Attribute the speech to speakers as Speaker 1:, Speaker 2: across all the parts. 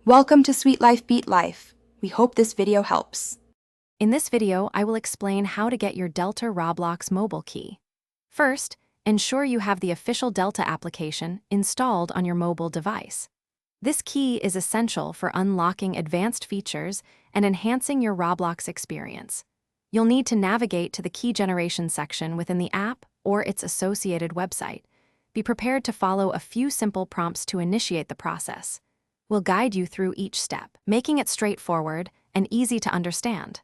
Speaker 1: Welcome to Sweet Life Beat Life. We hope this video helps.
Speaker 2: In this video, I will explain how to get your Delta Roblox mobile key. First, ensure you have the official Delta application installed on your mobile device. This key is essential for unlocking advanced features and enhancing your Roblox experience. You'll need to navigate to the key generation section within the app or its associated website. Be prepared to follow a few simple prompts to initiate the process. We'll guide you through each step, making it straightforward and easy to understand.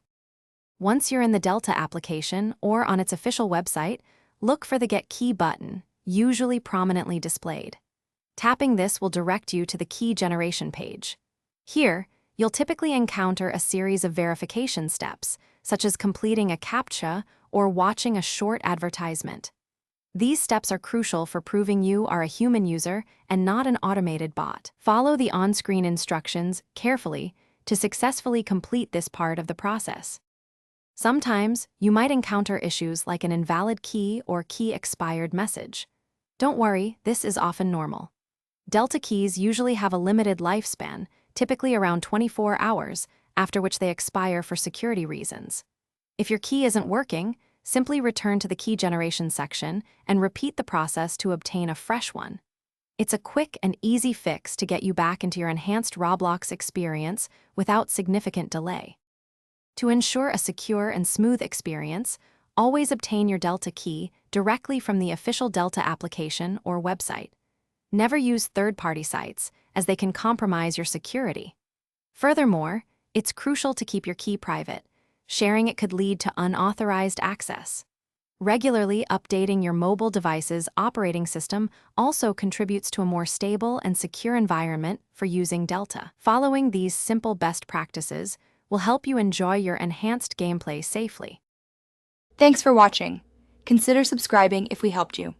Speaker 2: Once you're in the Delta application or on its official website, look for the Get Key button, usually prominently displayed. Tapping this will direct you to the key generation page. Here, you'll typically encounter a series of verification steps, such as completing a CAPTCHA or watching a short advertisement. These steps are crucial for proving you are a human user and not an automated bot. Follow the on-screen instructions carefully to successfully complete this part of the process. Sometimes, you might encounter issues like an invalid key or key expired message. Don't worry, this is often normal. Delta keys usually have a limited lifespan, typically around 24 hours, after which they expire for security reasons. If your key isn't working, simply return to the key generation section and repeat the process to obtain a fresh one. It's a quick and easy fix to get you back into your enhanced Roblox experience without significant delay. To ensure a secure and smooth experience, always obtain your Delta key directly from the official Delta application or website. Never use third-party sites, as they can compromise your security. Furthermore, it's crucial to keep your key private. Sharing it could lead to unauthorized access. Regularly updating your mobile device's operating system also contributes to a more stable and secure environment for using Delta. Following these simple best practices will help you enjoy your enhanced gameplay safely.
Speaker 1: Thanks for watching. Consider subscribing if we helped you.